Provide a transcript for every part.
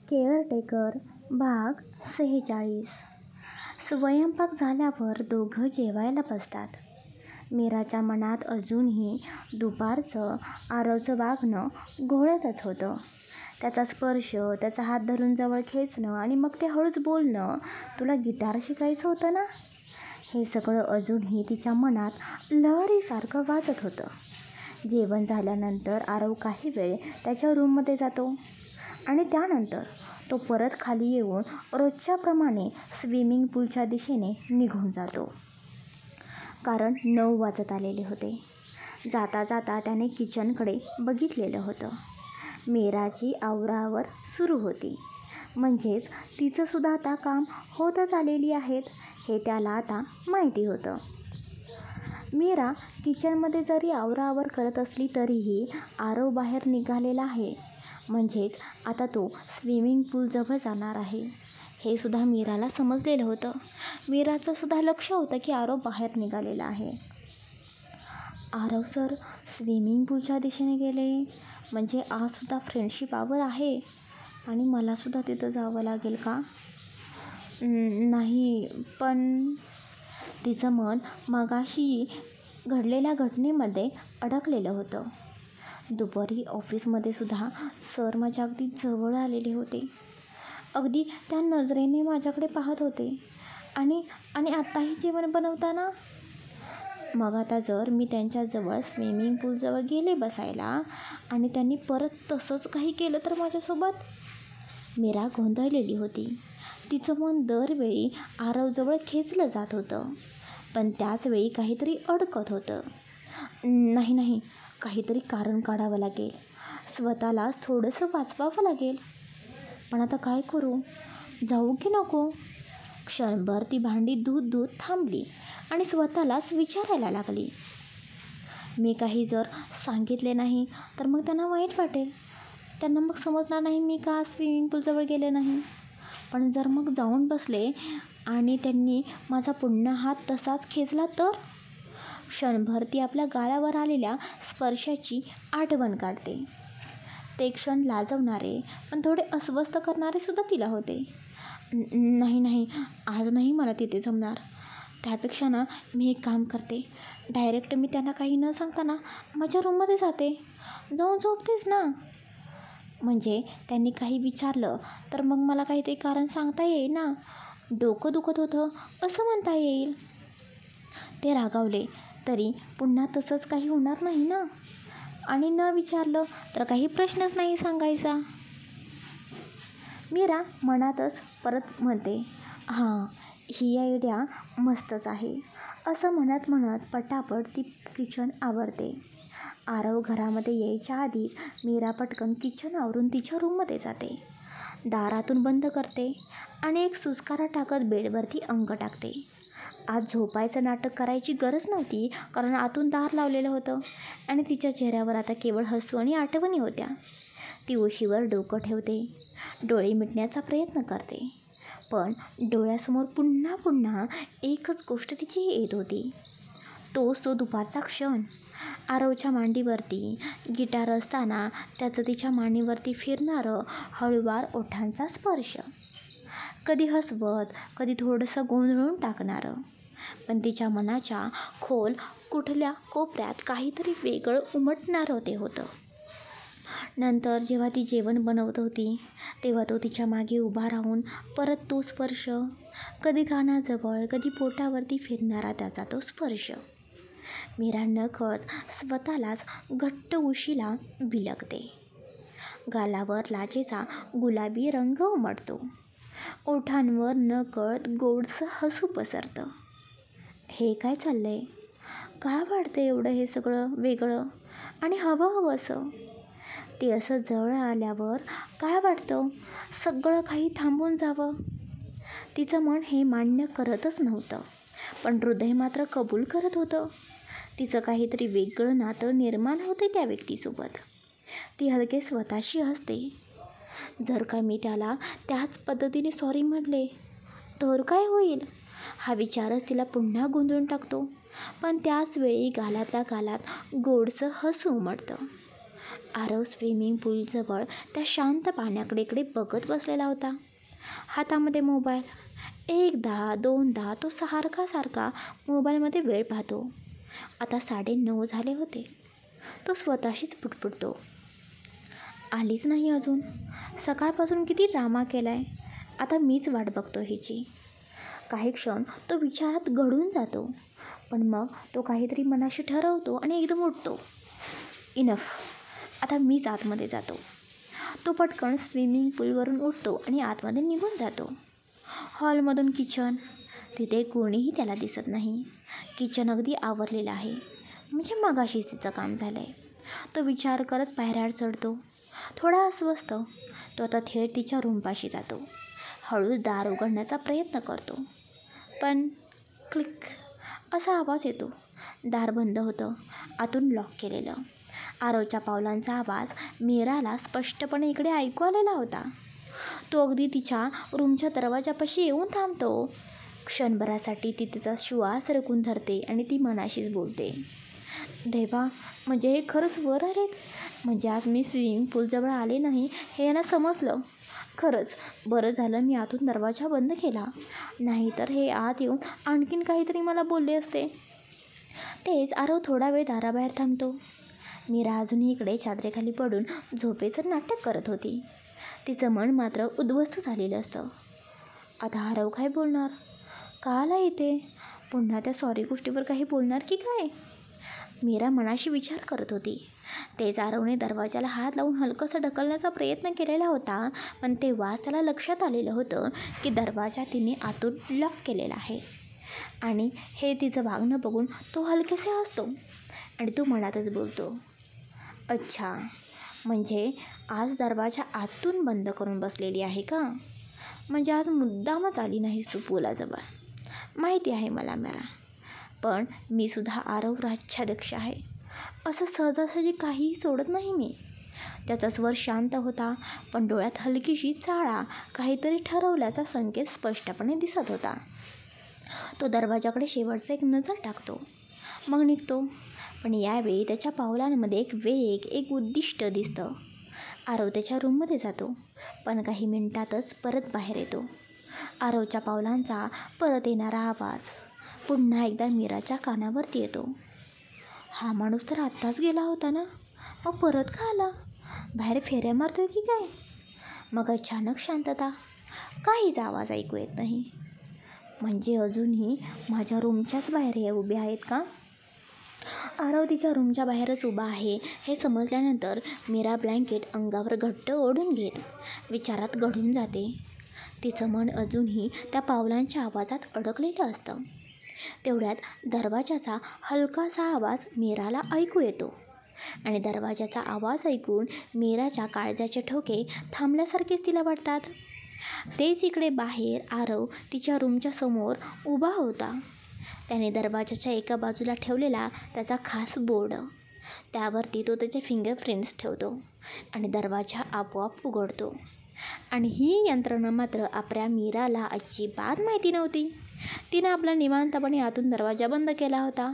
Caretaker भाग 46. स्वयंपाक झाल्यावर दोघं जेवायला बसतात. मीराच्या मनात अजूनही दुपारचं आरवचं वागणं घोळतच होतं. त्याचा स्पर्श, त्याचा हात धरून जवळ खेचणं आणि मग ते हळूच बोलणं, तुला गिटार शिकायचं होतं ना? हे सगळं अजूनही तिच्या मनात लहरीसारखं वाजत होतं. जेवण झाल्यानंतर आरव काही वेळ त्याच्या रूममध्ये जातो आणि त्यानंतर तो परत खाली येऊन रोजच्याप्रमाणे स्विमिंग पूलच्या दिशेने निघून जातो. कारण 9 वाजत आलेले होते. जाता जाता त्याने किचनकडे बघितलेलं होतं. मीराची आवराआवर सुरू होती. म्हणजेच तिचंसुद्धा आता काम होतच आलेली आहेत हे त्याला आता माहिती होतं. मीरा किचनमध्ये जरी आवराआवर करत असली तरीही आरव बाहेर निघालेला आहे. म्हणजेच आता तो स्विमिंग पूलजवळ जाणार आहे हे सुद्धा मीराला समजलेलं होतं. मीराचं सुद्धा लक्ष होतं की आरव बाहेर निघालेला आहे. आरव सर स्विमिंग पूलच्या दिशेने गेले म्हणजे आजसुद्धा फ्रेंडशिप आवर आहे आणि मलासुद्धा तिथं जावं लागेल का? नाही, पण तिचं मन मगाशी घडलेल्या घटनेमध्ये अडकलेलं होतं. दुपारी ऑफिसमध्ये सुद्धा सर माझ्या अगदी जवळ आलेले होते. अगदी त्या नजरेने माझ्याकडे पाहत होते आणि आत्ताही जेवण बनवताना. मग आता जर मी त्यांच्याजवळ स्विमिंग पूलजवळ गेले बसायला आणि त्यांनी परत तसंच काही केलं तर माझ्यासोबत? मीरा गोंधळलेली होती. तिचं मन दरवेळी आरवजवळ खेचलं जात होतं, पण त्याचवेळी काहीतरी अडकत होतं. नाही, काहीतरी कारण काढावं लागेल. स्वतःलाच थोडंसं वाचवावं लागेल. पण आता काय करू? जाऊ की नको? क्षणभर ती भांडी धूत थांबली आणि स्वतःलाच विचारायला लागली. मी काही जर सांगितले नाही तर मग त्यांना वाईट वाटेल. त्यांना मग समजणार नाही मी का स्विमिंग पूलजवळ गेले नाही. पण जर मग जाऊन बसले आणि त्यांनी माझा पुन्हा हात तसाच खेचला तर? क्षणभर ती आपल्या गालावर आलेल्या स्पर्शाची आठवण काढते. ते क्षण लाजवणारे पण थोडे अस्वस्थ करणारे सुद्धा तिला होते. नाही, आज नाही मला तिथे जमणार. त्यापेक्षा ना मी एक काम करते, डायरेक्ट मी त्यांना काही न सांगताना माझ्या रूममध्ये जाते, जाऊन झोपतेच ना. म्हणजे त्यांनी काही विचारलं तर मग मला काहीतरी कारण सांगता येईल ना. डोकं दुखत होतं असं म्हणता येईल. ते रागावले तरी पुन्हा तसंच काही होणार नाही ना. आणि न विचारलं तर काही प्रश्नच नाही सांगायचा. मीरा मनातच परत म्हणते, हां, ही आयडिया मस्तच आहे असं म्हणत पटापट ती किचन आवरते. आरव घरामध्ये यायच्या आधीच मीरा पटकन किचन आवरून तिच्या रूममध्ये जाते. दारातून बंद करते आणि एक सुस्कारा टाकत बेडवरती अंग टाकते. आज झोपायचं नाटक करायची गरज नव्हती कारण आतून दार लावलेलं होतं आणि तिच्या चेहऱ्यावर आता केवळ हसू आणि आठवणी होत्या. ती उशीवर डोकं ठेवते, डोळे मिटण्याचा प्रयत्न करते. पण डोळ्यासमोर पुन्हा एकच गोष्ट तिची येत होती. तो दुपारचा क्षण. आरवच्या मांडीवरती गिटार असताना त्याचं तिच्या मांडीवरती फिरणारं हळूवार ओठांचा स्पर्श. कधी हसवत, कधी थोडंसं गोंधळून टाकणारं. पण तिच्या मनाच्या खोल कुठल्या कोपऱ्यात काहीतरी वेगळं उमटणारं ते होतं. नंतर जेव्हा ती जेवण बनवत होती तेव्हा तो तिच्या मागे उभा राहून परत तो स्पर्श. कधी कानाजवळ, कधी पोटावरती फिरणारा त्याचा तो स्पर्श. मीरा नकळत स्वतःलाच घट्ट उशीला बिलगते. गालावर लाजेचा गुलाबी रंग उमटतो. ओठांवर नकळत गोडसं हसू पसरतं. हे काय चाललंय? का वाटतं एवढं हे सगळं वेगळं आणि हवं असं? ते असं जवळ आल्यावर काय वाटतं सगळं काही थांबून जावं. तिचं मन हे मान्य करतच नव्हतं, पण हृदय मात्र कबूल करत होतं. तिचं काहीतरी वेगळं नातं निर्माण होते त्या व्यक्तीसोबत. ती हलके स्वतःशी हसते. जर का मी त्याला त्याच पद्धतीने सॉरी म्हटले तर काय होईल हा विचारच तिला पुन्हा गोंधळून टाकतो. पण त्याच वेळी गालातल्या गालात गोडसं हसू उमटतं. आरव स्विमिंग पूलजवळ त्या शांत पाण्याकडे बघत बसलेला होता. हातामध्ये मोबाईल. एकदा दोनदा तो सारखा मोबाईलमध्ये वेळ पाहतो. आता 9:30 झाले होते. तो स्वतःशीच पुटपुटतो, आलीच नाही अजून. सकाळपासून किती ड्रामा केलाय. आता मीच वाट बघतो हिची. काही क्षण तो विचारात गढून जातो, पण मग तो काहीतरी मनाशी ठरवतो आणि एकदम उठतो. इनफ, आता मीच आतमध्ये जातो. तो पटकन स्विमिंग पूलवरून उठतो आणि आतमध्ये निघून जातो. हॉलमधून किचन. तिथे कोणीही त्याला दिसत नाही. किचन अगदी आवरलेलं आहे, म्हणजे मगाशीच तिचं काम झालं आहे. तो विचार करत पायऱ्यावर चढतो. थोडा अस्वस्थ तो आता थेट तिच्या रूमपाशी जातो. हळूच दार उघडण्याचा प्रयत्न करतो, पण क्लिक असा आवाज येतो. दार बंद होतं, आतून लॉक केलेलं. आरवच्या पावलांचा आवाज मीराला स्पष्टपणे इकडे ऐकू आलेला होता. तो अगदी तिच्या रूमच्या दरवाजापाशी येऊन थांबतो. क्षणभरासाठी ती तिचा श्वास रोखून धरते आणि ती मनाशीच बोलते, देवा, म्हणजे हे खरंच वर आलेत. म्हणजे आज मी स्विमिंग पूलजवळ आले नाही हे यांना समजलं. खरंच बरं झालं मी आतून दरवाजा बंद केला, नाहीतर हे आत येऊन आणखीन काहीतरी मला बोलले असते. तेच आरव थोडा वेळ दाराबाहेर थांबतो. मीरा अजूनही इकडे चादरेखाली पडून झोपेचं नाटक करत होती. तिचं मन मात्र उद्ध्वस्त झालेलं असतं. आता आरव काय बोलणार? का आला इथे? पुन्हा त्या सॉरी गोष्टीवर काही बोलणार की काय? मीरा मनाशी विचार करत होती. तेच आरवने दरवाजाला हात लावून हलकंसं ढकलण्याचा प्रयत्न केलेला होता, पण तेव्हाच त्याला लक्षात आलेलं होतं की दरवाजा तिने आतून लॉक केलेला आहे. आणि हे तिचं वागणं बघून तो हलकेसे हसतो आणि तो मनातच बोलतो, अच्छा, म्हणजे आज दरवाजा आतून बंद करून बसलेली आहे का? म्हणजे आज मुद्दामच आली नाहीस तू पुलाजवळ. माहिती आहे मला मीरा, पण मी सुद्धा आरव राज्याध्यक्ष आहे. असं सहजासहजी काहीही सोडत नाही मी. त्याचा स्वर शांत होता, पण डोळ्यात हलकीशी चाळा, काहीतरी ठरवल्याचा संकेत स्पष्टपणे दिसत होता. तो दरवाजाकडे शेवटचा एक नजर टाकतो, मग निघतो. पण यावेळी त्याच्या पावलांमध्ये एक वेग, एक उद्दिष्ट दिसतं. आरव त्याच्या रूममध्ये जातो, पण काही मिनिटातच परत बाहेर येतो. आरवच्या पावलांचा परत येणारा आवाज पुन्हा एकदा मीराच्या कानावरती येतो. हा माणूस तर आत्ताच गेला होता ना, मग परत का आला? बाहेर फेऱ्या मारतोय की काय? मग अचानक शांतता, काहीच आवाज ऐकू येत नाही. म्हणजे अजूनही माझ्या रूमच्याच बाहेर हे उभे आहेत का? आरव तिच्या रूमच्या बाहेरच उभा आहे हे समजल्यानंतर मीरा ब्लँकेट अंगावर घट्ट ओढून घेत विचारात गढून जाते. तिचं मन अजूनही त्या पावलांच्या आवाजात अडकलेलं असतं. तेवढ्यात दरवाजाचा हलकासा आवाज मीराला ऐकू येतो आणि दरवाजाचा आवाज ऐकून मीराच्या काळजाचे ठोके थांबल्यासारखेच तिला वाटतात. तेच इकडे बाहेर आरव तिच्या रूमच्या समोर उभा होता. त्याने दरवाजाच्या एका बाजूला ठेवलेला त्याचा खास बोर्ड, त्यावरती तो त्याचे फिंगरप्रिंट्स ठेवतो आणि दरवाजा आपोआप उघडतो. आणि ही यंत्रणा मात्र आपल्या मीराला अजिबात माहिती नव्हती. तिनं आपला निवांतपणे आतून दरवाजा बंद केला होता,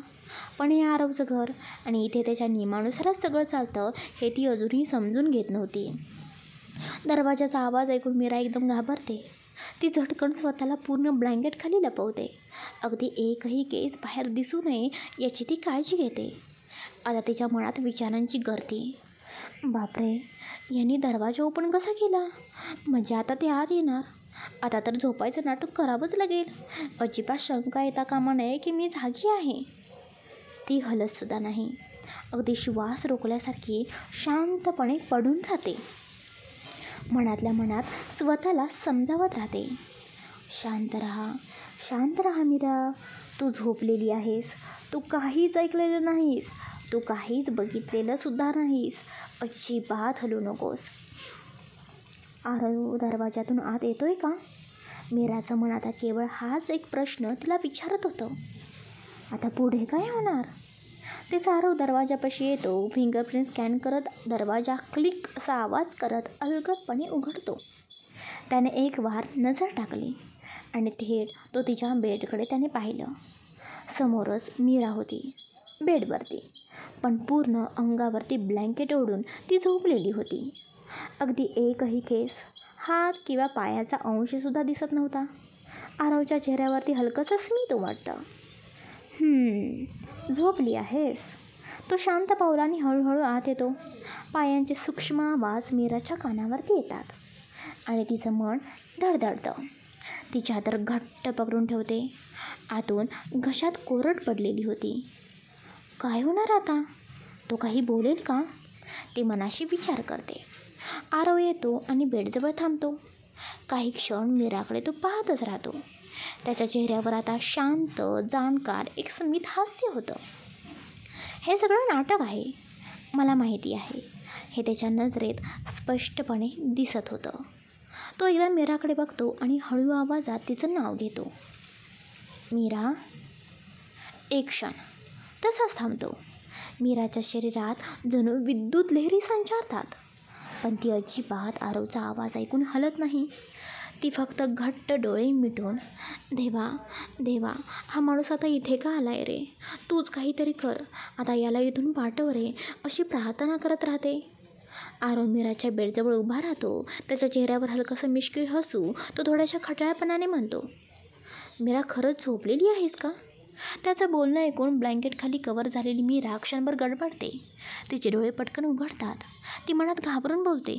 पण हे आरवचं घर आणि इथे त्याच्या नियमानुसारच सगळं चालतं हे ती अजूनही समजून घेत नव्हती. दरवाजाचा आवाज ऐकून मीरा एकदम घाबरते. ती झटकन स्वतःला पूर्ण ब्लँकेट खाली लपवते. अगदी एकही केस बाहेर दिसू नये याची ती काळजी घेते. आता तिच्या मनात विचारांची गर्दी. बापरे, यांनी दरवाजा ओपन कसा केला? म्हणजे आता ते आत येणार. आता तर झोपायचं नाटक करावंच लागेल. अजिबात शंका येता कामा नये की मी जागी आहे. ती हलतसुद्धा नाही. अगदी श्वास रोखल्यासारखी शांतपणे पडून राहते. मनातल्या मनात स्वतःला समजावत राहते, शांत राहा मीरा. तू झोपलेली आहेस. तू काहीच ऐकलेलं नाहीस. तू काहीच बघितलेलं सुद्धा नाहीस. अजिबात हलू नकोस. आरव दरवाजातून आत येतोय का? मीराचं मन आता केवळ हाच एक प्रश्न तिला विचारत होतं. आता पुढे काय होणार? तिचा आरव दरवाजापाशी येतो. फिंगरप्रिंट स्कॅन करत दरवाजा क्लिक असा आवाज करत अलगदपणे उघडतो. त्याने एक वार नजर टाकली आणि थेट तिच्या बेडकडे त्याने पाहिलं. समोरच मीरा होती, बेडवरती. पण पूर्ण अंगावरती ब्लँकेट ओढून ती झोपलेली होती. अगदी एकही केस, हात किंवा पायाचा अंशसुद्धा दिसत नव्हता. आरवच्या चेहऱ्यावरती हलकंसं स्मित उमटतं. झोपली आहेस. तो शांत पावलांनी हळूहळू आत येतो. पायांचे सूक्ष्म आवाज मीराच्या कानावरती येतात आणि तिचं मन धडधडतं. ती चादर घट्ट पकडून ठेवते. आतून घशात कोरड पडलेली होती. काय होणार आता? तो काही बोलेल का? ती मनाशी विचार करते. आरव येतो आणि बेडजवळ थांबतो. काही क्षण मीराकडे तो पाहतच राहतो. त्याच्या चेहऱ्यावर आता शांत, जाणकार एक स्मित हास्य होतं. हे सगळं नाटक आहे, मला माहिती आहे, हे त्याच्या नजरेत स्पष्टपणे दिसत होतं. तो एकदा मीराकडे बघतो आणि हळू आवाजात तिचं नाव घेतो. मीरा. एक क्षण तसाच थांबतो. मीराच्या शरीरात जणू विद्युत लहरी संचारतात. पण ती अजिबात आरवचा आवाज ऐकून हलत नाही. ती फक्त घट्ट डोळे मिटून, देवा देवा, हा माणूस आता इथे का आलाय रे? तूच काहीतरी कर, आता याला इथून पाठव रे, अशी प्रार्थना करत राहते. आरव मीराच्या बेडजवळ उभा राहतो. त्याच्या चेहऱ्यावर हलकंसं मिश्किल हसू. तो थोड्याशा खटाळपणाने म्हणतो, मीरा, खरंच झोपलेली आहेस का? त्याचं बोलणं ऐकून ब्लँकेटखाली कवर झालेली मीरा क्षणभर गडबडते. तिचे डोळे पटकन उघडतात. ती मनात घाबरून बोलते,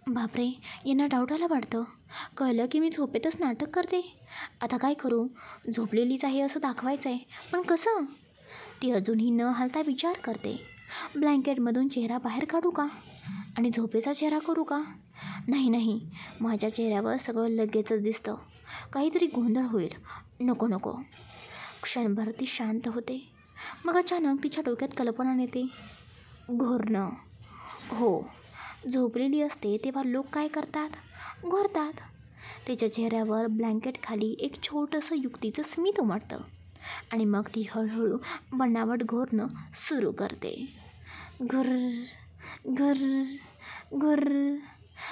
बापरे, यांना डाऊट आला वाटतं. कळलं की मी झोपेतच नाटक करते. आता काय करू? झोपलेलीच आहे असं दाखवायचं आहे, पण कसं? ती अजूनही न हालता विचार करते. ब्लँकेटमधून चेहरा बाहेर काढू का? आणि झोपेचा चेहरा करू का? नाही, माझ्या चेहऱ्यावर सगळं लगेचच दिसतं. काहीतरी गोंधळ होईल. नको नको. क्षणभर ती शांत होते. मग अचानक तिच्या डोक्यात कल्पना येते. घोरणं. हो, झोपलेली असते तेव्हा लोक काय करतात? घोरतात. तिच्या चेहऱ्यावर ब्लँकेटखाली एक छोटंसं युक्तीचं स्मित उमटतं आणि मग ती हळूहळू बनावट घोरणं सुरू करते. घर घर घर.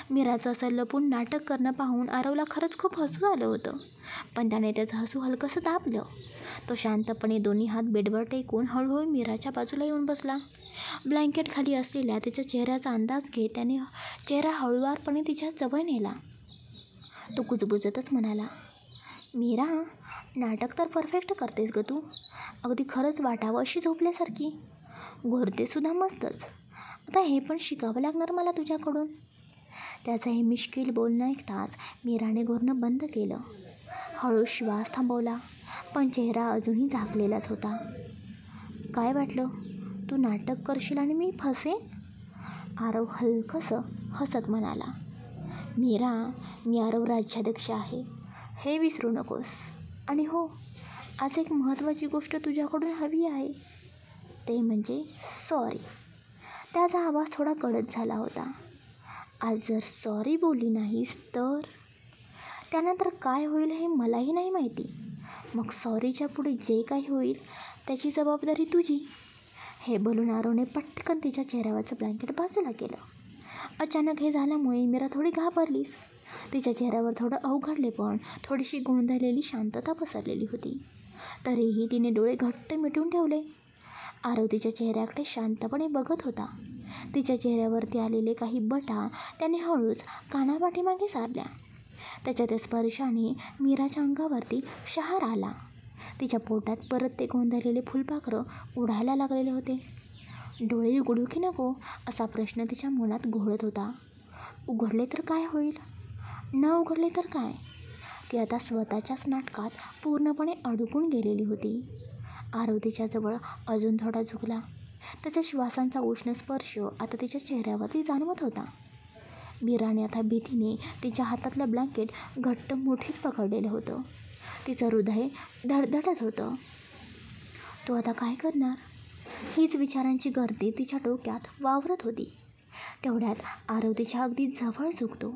मीराचं असं लपून नाटक करणं पाहून आरवला खरंच खूप हसू आलं होतं. पण त्याने त्याचं हसू हलकंसं दाबलं. तो शांतपणे दोन्ही हात बेडवर टेकून हळूहळू मीराच्या बाजूला येऊन बसला. ब्लँकेटखाली असलेल्या तिच्या चेहऱ्याचा अंदाज घेत त्याने चेहरा हळुवारपणे तिच्या जवळ नेला. तो कुजबुजतच म्हणाला, मीरा, नाटक तर परफेक्ट करतेस ग तू. अगदी खरंच वाटावं अशी झोपल्यासारखी. घोरतेसुद्धा मस्तच. आता हे पण शिकावं लागणार मला तुझ्याकडून. त्याचं हे मिश्किल बोलणं ऐकताच मीराने घोरणं बंद केलं. हळू श्वास थांबवला, पण चेहरा अजूनही झाकलेलाच होता. काय वाटलं? तू नाटक करशील आणि मी फसेन? आरव हलकंसं हसत म्हणाला. मीरा, मी आरव राज्याध्यक्ष आहे, हे विसरू नकोस. आणि हो, आज एक महत्त्वाची गोष्ट तुझ्याकडून हवी आहे, ते म्हणजे सॉरी. त्याचा आवाज थोडा कडक झाला होता. आज जर सॉरी बोलली नाहीस तर त्यानंतर काय होईल हे मलाही नाही माहिती. मग सॉरीच्या पुढे जे काही होईल त्याची जबाबदारी तुझी. हे बोलून आरवने पटकन तिच्या चेहऱ्यावरचं ब्लँकेट बाजूला केलं. अचानक हे झाल्यामुळे मीरा थोडी घाबरलीस. तिच्या चेहऱ्यावर थोडं अवघडले पण थोडीशी गोंधळलेली शांतता पसरलेली होती. तरीही तिने डोळे घट्ट मिटून ठेवले. आरव तिच्या चेहऱ्याकडे शांतपणे बघत होता. तिच्या चेहऱ्यावरती आलेले काही बटा त्याने हळूच कानापाठीमागे सारल्या. त्याच्या त्या स्पर्शाने मीराच्या अंगावरती शहार आला. तिच्या पोटात परत ते गोंधळलेले फुलपाखरं उडायला लागलेले होते. डोळे उघडू की नको असा प्रश्न तिच्या मनात घोळत होता. उघडले तर काय होईल? न उघडले तर काय? ती आता स्वतःच्याच नाटकात पूर्णपणे अडकून गेलेली होती. आरव तिच्याजवळ अजून थोडा झुकला. त्याच्या श्वासांचा उष्ण स्पर्श आता तिच्या चेहऱ्यावरती जाणवत होता. मीराने आता भीतीने तिच्या हातातलं ब्लँकेट घट्ट मुठीत पकडलेलं होतं. तिचं हृदय धडधडत होतं. तो आता काय करणार? हीच विचारांची गर्दी तिच्या डोक्यात वावरत होती. तेवढ्यात आरव तिच्या अगदी जवळ झुकतो.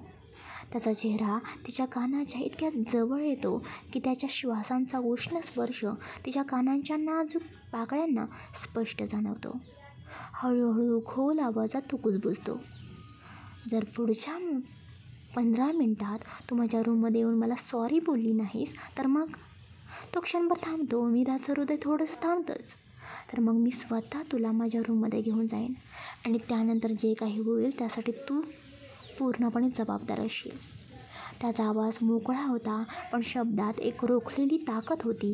त्याचा चेहरा तिच्या कानाच्या इतक्या जवळ येतो की त्याच्या श्वासांचा उष्ण स्पर्श तिच्या कानांच्या नाजूक पाकळ्यांना स्पष्ट जाणवतो. हळूहळू खोल आवाजात तो कुजबुजतो, जर पुढच्या 15 मिनिटात तू माझ्या रूममध्ये येऊन मला सॉरी बोलली नाहीस तर मग. तो क्षणभर थांबतो. मीराचं हृदय थोडंसं थांबतंच. तर मग मी स्वतः तुला माझ्या रूममध्ये घेऊन जाईन आणि त्यानंतर जे काही होईल त्यासाठी तू पूर्णपणे जबाबदार असशील. त्याचा आवाज मोकळा होता, पण शब्दात एक रोखलेली ताकद होती.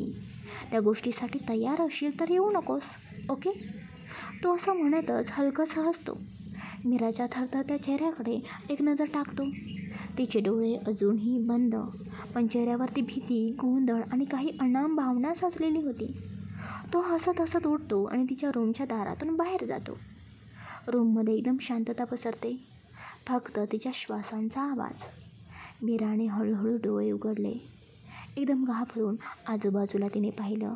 त्या गोष्टीसाठी तयार असशील तर येऊ नकोस, ओके? तो असं म्हणतच हलकंसं हसतो. मीराच्या थरथरत्या चेहऱ्याकडे एक नजर टाकतो. तिचे डोळे अजूनही बंद, पण चेहऱ्यावरती भीती, गोंधळ आणि काही अनाम भावना साचलेली होती. तो हसत हसत उठतो आणि तिच्या रूमच्या दारातून बाहेर जातो. रूममध्ये एकदम शांतता पसरते, फक्त तिच्या श्वासांचा आवाज. मीराने हळूहळू डोळे उघडले. एकदम घाबरून आजूबाजूला तिने पाहिलं.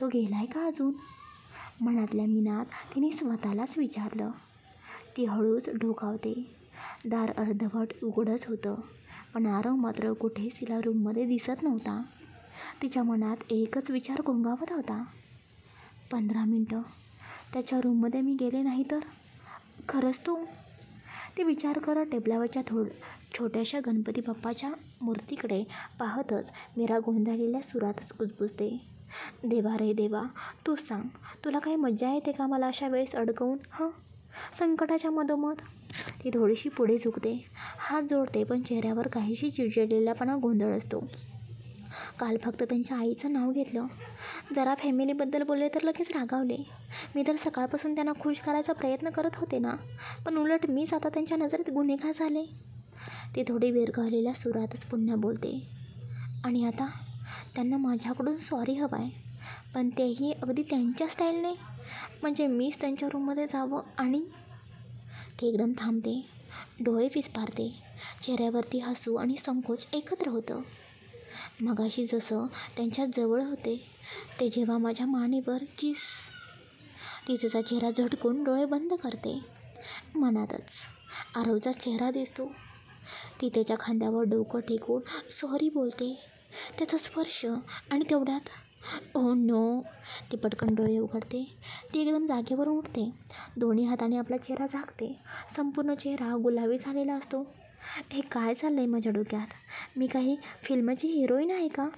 तो गेलाय का अजून? मनातल्या मिनात तिने स्वतःलाच विचारलं. ती हळूच डोकावते. दार अर्धवट उघडच होतं, पण आरव मात्र कुठेच तिला रूममध्ये दिसत नव्हता. तिच्या मनात एकच विचार घोंगावत होता. 15 मिनटं त्याच्या रूममध्ये मी गेले नाही तर? खरंच तो? ती विचार करत टेबलावरच्या छोट्याशा गणपती बाप्पाच्या मूर्तीकडे पाहतच मीरा गोंधळलेल्या सुरातच कुजबुजते. देवा रे देवा, तू सांग, तुला काही मज्जा येते का मला अशा वेळेस अडकवून? संकटाच्या मधोमध. ती थोडीशी पुढे झुकते, हात जोडते, पण चेहऱ्यावर काहीशी चिडचिडलेलापणा गोंधळ असतो. काल फक्त त्यांच्या आईचं नाव घेतलं, जरा फॅमिलीबद्दल बोलले तर लगेच रागावले. मी तर सकाळपासून त्यांना खुश करायचा प्रयत्न करत होते ना, पण उलट मीच आता त्यांच्या नजरेत गुन्हेगार झाले. ती थोडी विरघळलेल्या सुरातच पुन्हा बोलते. आणि आता त्यांना माझ्याकडून सॉरी हवं आहे, पण तेही अगदी त्यांच्या स्टाईलने. म्हणजे मीच त्यांच्या रूममध्ये जावं आणि... ती एकदम थांबते, डोळे विस्फारते. चेहऱ्यावरती हसू आणि संकोच एकत्र होतं. मगाशी जसं त्यांच्या जवळ होते ते जेव्हा माझ्या मानेवर किस. ती तिचा चेहरा झटकून डोळे बंद करते. मनातच आरवचा चेहरा दिसतो. ती त्याच्या खांद्यावर डोकं टेकून सॉरी बोलते. त्याचा स्पर्श आणि तेवढ्यात ओह नो. ती पटकन डोळे उघडते. ती एकदम जागेवरून उठते, दोन्ही हाताने आपला चेहरा झाकते. संपूर्ण चेहरा गुलाबी झालेला असतो. हे काय चाललं आहे माझ्या डोक्यात? मी काही फिल्मची हिरोईन आहे का?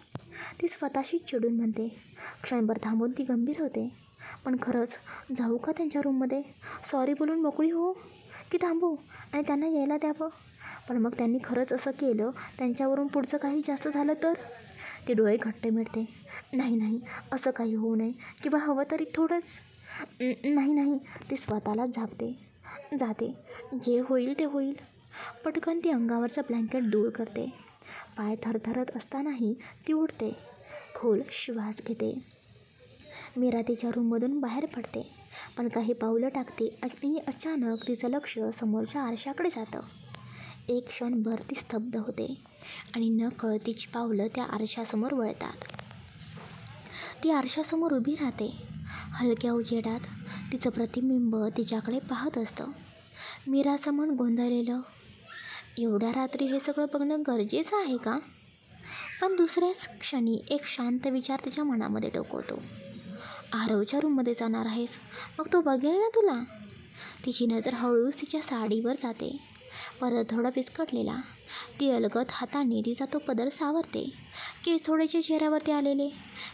ती स्वतःशी चिडून म्हणते. क्षणभर थांबून ती गंभीर होते. पण खरंच जाऊ का त्यांच्या रूममध्ये? सॉरी बोलून मोकळी हो की थांबू आणि त्यांना यायला द्यावं? पण मग त्यांनी खरंच असं केलं, त्यांच्यावरून पुढचं काही जास्त झालं तर? ती डोळे घट्ट मिळते. नाही, असं काही होऊ नये, किंवा हवं तरी थोडंच. नाही. ती स्वतःलाच झापते. जाते, जे होईल ते होईल. पटकन ती अंगावरचं ब्लँकेट दूर करते. पाय थरथरत असतानाही ती उठते, खोल श्वास घेते. मीरा तिच्या रूममधून बाहेर पडते, पण काही पावलं टाकते आणि अचानक तिचं लक्ष समोरच्या आरशाकडे जातं. एक क्षणभर ती स्तब्ध होते आणि नकळत तिची पावलं त्या आरशासमोर वळतात. ती आरशासमोर उभी राहते. हलक्या उजेडात तिचं प्रतिबिंब तिच्याकडे पाहत असतं. मीराचं मन गोंधळलेलं. एवढ्या रात्री हे सगळं बघणं गरजेचं आहे का? पण दुसऱ्याच क्षणी एक शांत विचार तिच्या मनामध्ये डोकवतो. आरवच्या रूममध्ये जाणार आहेस, मग तो बघेल ना तुला. तिची नजर हळूच तिच्या साडीवर जाते, परत थोडा विस्कटलेला. ती अलगद हाताने तिचा तो पदर सावरते. केस थोडेसे चेहऱ्यावरती आलेले.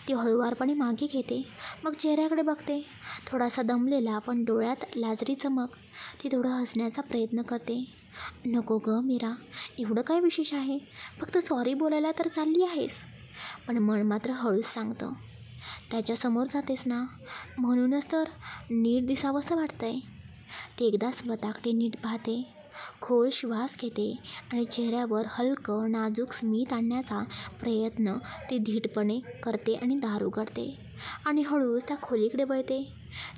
ती हळूवारपणे मागे घेते, मग चेहऱ्याकडे बघते. थोडासा दमलेला, पण डोळ्यात लाजरी चमक. ती थोडं हसण्याचा प्रयत्न करते. नको गं मीरा, एवढं काय विशेष आहे? फक्त सॉरी बोलायला तर चालली आहेस. पण मन मात्र हळूच सांगतं, त्याच्यासमोर जातेस ना, म्हणूनच तर नीट दिसावंसं वाटतंय. ती एकदा स्वतःकडे नीट पाहते, खोल श्वास घेते आणि चेहऱ्यावर हलकं नाजूक स्मित आणण्याचा प्रयत्न ती धीटपणे करते आणि दार उघडते आणि हळूच त्या खोलीकडे वळते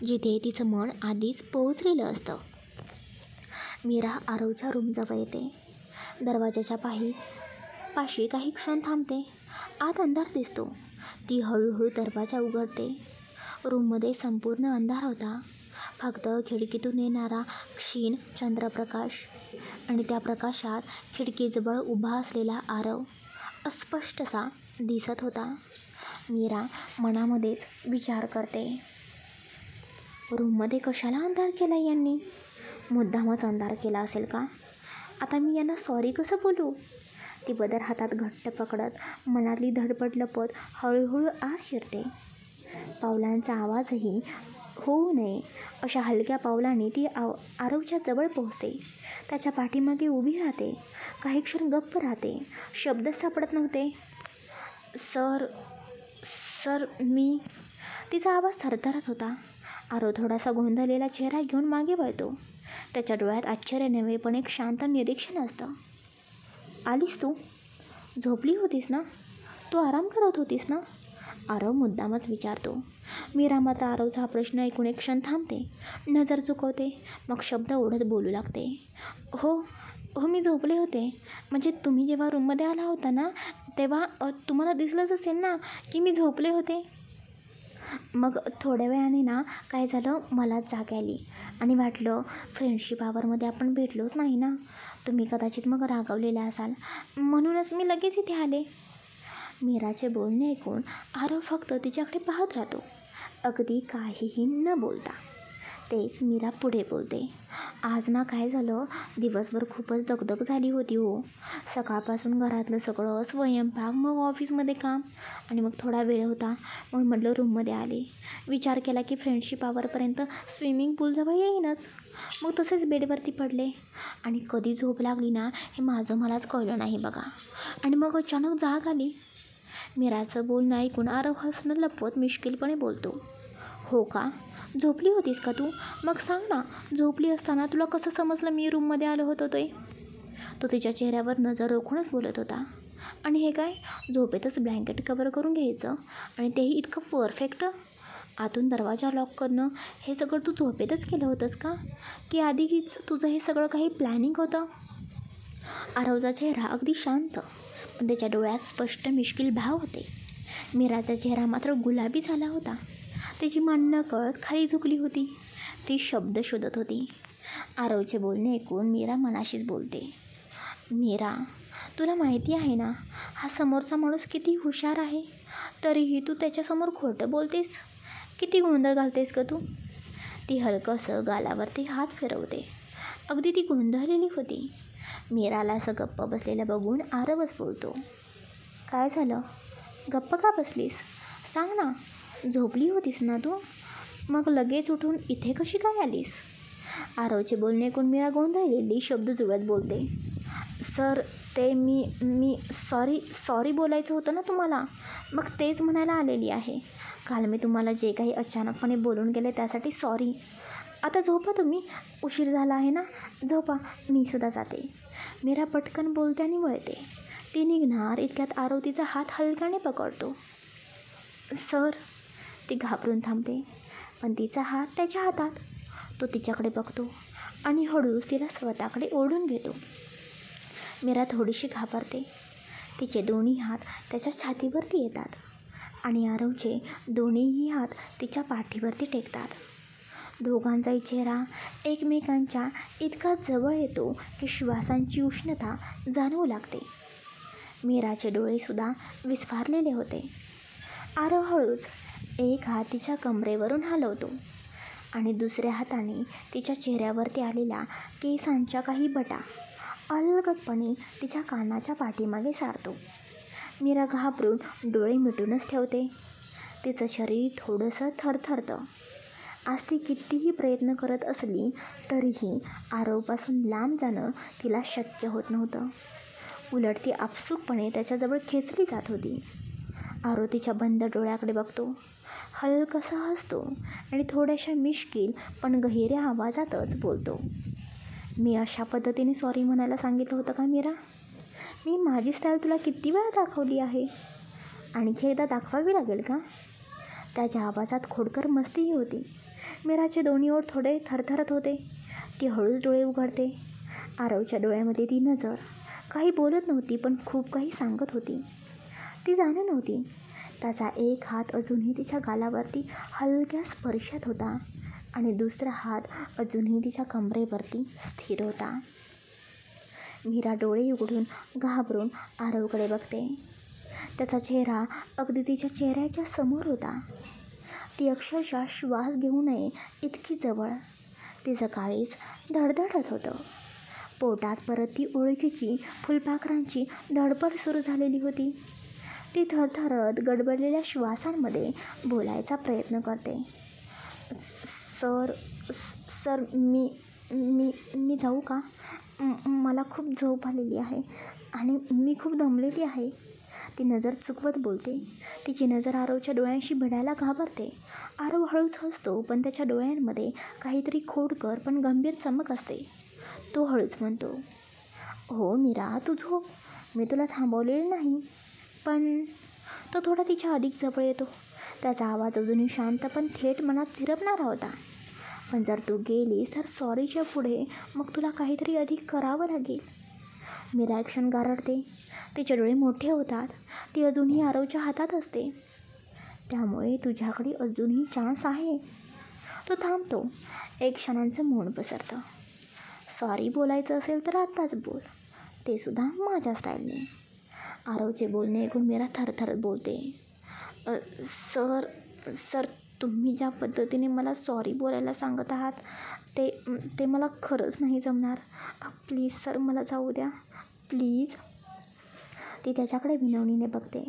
जिथे तिचं मन आधीच पोहोचलेलं असतं. मीरा आरवच्या रूमजवळ येते. दरवाजाच्या पाशी काही क्षण थांबते. आत अंधार दिसतो. ती हळूहळू दरवाजा उघडते. रूममध्ये संपूर्ण अंधार होता. फक्त खिडकीतून येणारा क्षीण चंद्रप्रकाश आणि त्या प्रकाशात खिडकीजवळ उभा असलेला आरव अस्पष्टसा दिसत होता. मीरा मनामध्येच विचार करते, रूममध्ये कशाला अंधार केला यांनी? मुद्दामच अंधार केला असेल का? आता मी यांना सॉरी कसं बोलू? ती पदर हातात घट्ट पकडत मनातली धडपड लपत हळूहळू आत शिरते. पावलांचा आवाजही होऊ नये अशा हलक्या पावलांनी ती आरवच्या जवळ पोहोचते. त्याच्या पाठीमागे उभी राहते. काही क्षण गप्प राहते. शब्दच सापडत नव्हते. सर सर मी तिचा आवाज थरथरत होता. आरव थोडासा गोंधळलेला चेहरा घेऊन मागे वळतो. त्याच्या डोळ्यात आश्चर्य नव्हे पण एक शांत निरीक्षण असतं. आलीस तू? झोपली होतीस ना? तू आराम करत होतीस ना? आरव मुद्दामच विचारतो. मीरा मात्र आरवचा हा प्रश्न ऐकून एक क्षण थांबते. नजर चुकवते. मग शब्द ओढत बोलू लागते. हो हो मी झोपले होते. म्हणजे तुम्ही जेव्हा रूममध्ये आला होता ना तेव्हा तुम्हाला दिसलंच असेल ना की मी झोपले होते. मग थोड्या वेळाने ना काय झालं, मलाच जाग आली आणि वाटलं फ्रेंडशिप आवरमध्ये आपण भेटलोच नाही ना. तुम्ही कदाचित मग रागावलेला असाल म्हणूनच मी लगेच इथे आले. मीराचे बोलणे ऐकून आरव फक्त तिच्याकडे पाहत राहतो, अगदी काहीही न बोलता. तेच मीरा पुढे बोलते. आज ना काय झालं, दिवसभर खूपच दगदग झाली होती हो. सकाळपासून घरातलं सगळं स्वयंपाक, मग ऑफिसमध्ये काम आणि मग थोडा वेळ होता म्हणून म्हटलं रूममध्ये आले. विचार केला की फ्रेंडशिप आवरपर्यंत स्विमिंग पूलजवळ येईनच. मग तसेच बेडवरती पडले आणि कधी झोप लागली ना हे माझं मलाच कळलं नाही बघा. आणि मग अचानक जाग आली. मीराचं बोलणं ऐकून आरव हसणं लपवत मिश्किलपणे बोलतो. हो का? झोपली होतीस का तू? मग सांग ना, झोपली असताना तुला कसं समजलं मी रूममध्ये आलो होतो ते? तो तिच्या चेहऱ्यावर नजर रोखूनच बोलत होता. आणि हे काय, झोपेतच ब्लँकेट कवर करून घ्यायचं आणि तेही इतकं परफेक्ट? आतून दरवाजा लॉक करणं हे सगळं तू झोपेतच केलं होतंस का? की आधीच तुझं हे सगळं काही प्लॅनिंग होतं? आरवचा चेहरा अगदी शांत पण त्याच्या डोळ्यात स्पष्ट मिश्किल भाव होते. मीराचा चेहरा मात्र गुलाबी झाला होता. तिची मान नकळत खाली झुकली होती. ती शब्द शोधत होती. आरवचे बोलणे ऐकून मीरा मनाशीच बोलते. मीरा, तुला माहिती आहे ना हा समोरचा माणूस किती हुशार आहे, तरीही तू त्याच्यासमोर खोटं बोलतेस. किती गोंधळ घालतेस का तू? ती हलकंसं गालावरती हात फिरवते. अगदी ती गोंधळलेली होती. मीराला असं गप्प बसलेलं बघून आरवच बोलतो. काय झालं? गप्प का बसलीस? सांग ना, झोपली होतीस ना तू? मग लगेच उठून इथे कशी काय आलीस? आरवचे बोलणे ऐकून मीरा गोंधळलेली शब्द जुळत बोलते. सर ते मी सॉरी बोलायचं होतं ना तुम्हाला, मग तेच म्हणायला आलेली आहे. काल मी तुम्हाला जे काही अचानकपणे बोलून गेले त्यासाठी सॉरी. आता झोपा तुम्ही, उशीर झाला आहे ना, झोपा, मी सुद्धा जाते. मीरा पटकन बोलते आणि वळते. ती निघणार इतक्यात आरव तिचा हात हलक्याने पकडतो. सर, ती घाबरून थांबते पण तिचा हात त्याच्या हातात. तो तिच्याकडे बघतो आणि हळूच तिला स्वतःकडे ओढून घेतो. मीरा थोडीशी घाबरते. तिचे दोन्ही हात त्याच्या छातीवरती येतात आणि आरवचे दोन्हीही हात तिच्या पाठीवरती टेकतात. दोघांचाही चेहरा एकमेकांच्या इतका जवळ येतो की श्वासांची उष्णता जाणवू लागते. मीराचे डोळेसुद्धा विस्फारलेले होते. आरव हळूच एक हात तिच्या कमरेवरून हलवतो आणि दुसऱ्या हाताने तिच्या चेहऱ्यावरती आलेल्या केसांच्या काही बटा अलगदपणे तिच्या कानाच्या पाठीमागे सारतो. मीरा घाबरून डोळे मिटूनच ठेवते. तिचं शरीर थोडंसं थरथरतं. आज ती कितीही प्रयत्न करत असली तरीही आरवपासून लांब जाणं तिला शक्य होत नव्हतं. उलट ती आपसूकपणे त्याच्याजवळ खेचली जात होती. आरव तिच्या बंद डोळ्याकडे बघतो, हलकसा हसतो आणि थोड्याशा मिश्किल पण गहिऱ्या आवाजातच बोलतो. मी अशा पद्धतीने सॉरी म्हणायला सांगितलं होतं का मीरा? मी माझी स्टाईल तुला किती वेळा दाखवली आहे, आणखी एकदा दाखवावी लागेल का? त्याच्या आवाजात खोडकर मस्तीही होती. मीराचे दोन्ही ओठ थोडे थरथरत होते. ती हळूच डोळे उघडते. आरवच्या डोळ्यामध्ये ती नजर काही बोलत नव्हती पण खूप काही सांगत होती. ती जाणत नव्हती. त्याचा एक हात अजूनही तिच्या गालावरती हलक्या स्पर्शात होता आणि दुसरा हात अजूनही तिच्या कमरेवरती स्थिर होता. मीरा डोळे उघडून घाबरून आरवकडे बघते. त्याचा चेहरा अगदी तिच्या चेहऱ्याच्या समोर होता. ती अक्षरशः श्वास घेऊ नये इतकी जवळ. तिचं काळीज धडधडत होतं. पोटात परत ती ओळखीची फुलपाखरांची धडपड सुरू झालेली होती. ती थरथरत गडबडलेल्या श्वासांमध्ये बोलायचा प्रयत्न करते. सर सर मी मी मी जाऊ का? मला खूप झोप आलेली आहे आणि मी खूप दमलेली आहे. ती नजर चुकवत बोलते. तिची नजर आरवच्या डोळ्यांशी भिडायला घाबरते. आरव हळूच हसतो, पण त्याच्या डोळ्यांमध्ये काहीतरी खोडकर पण गंभीर चमक असते. तो हळूच म्हणतो, हो मीरा, तू झोप, मी तुला थांबवलेलं नाही. पण तो थोडा तिच्या अधिक जवळ येतो. त्याचा आवाज अजूनही शांत पण थेट मनात झिरपणारा होता. पण जर तू गेलीस तर सॉरीच्या पुढे मग तुला काहीतरी अधिक करावं लागेल. मीरा एक क्षण गारडते. तिचे डोळे मोठे होतात. ती अजूनही आरवच्या हातात असते. त्यामुळे तुझ्याकडे अजूनही चान्स आहे. तो थांबतो. एक क्षणांचं मौन पसरतं. सॉरी बोलायचं असेल तर आत्ताच बोल, ते सुद्धा माझ्या स्टाईलने. आरवचे बोलणे ऐकून मीरा थरथरत बोलते. सर सर तुम्ही ज्या पद्धतीने मला सॉरी बोलायला सांगत आहात ते मला खरंच नाही जमणार. प्लीज सर, मला जाऊ द्या प्लीज. ती त्याच्याकडे विनवणीने बघते.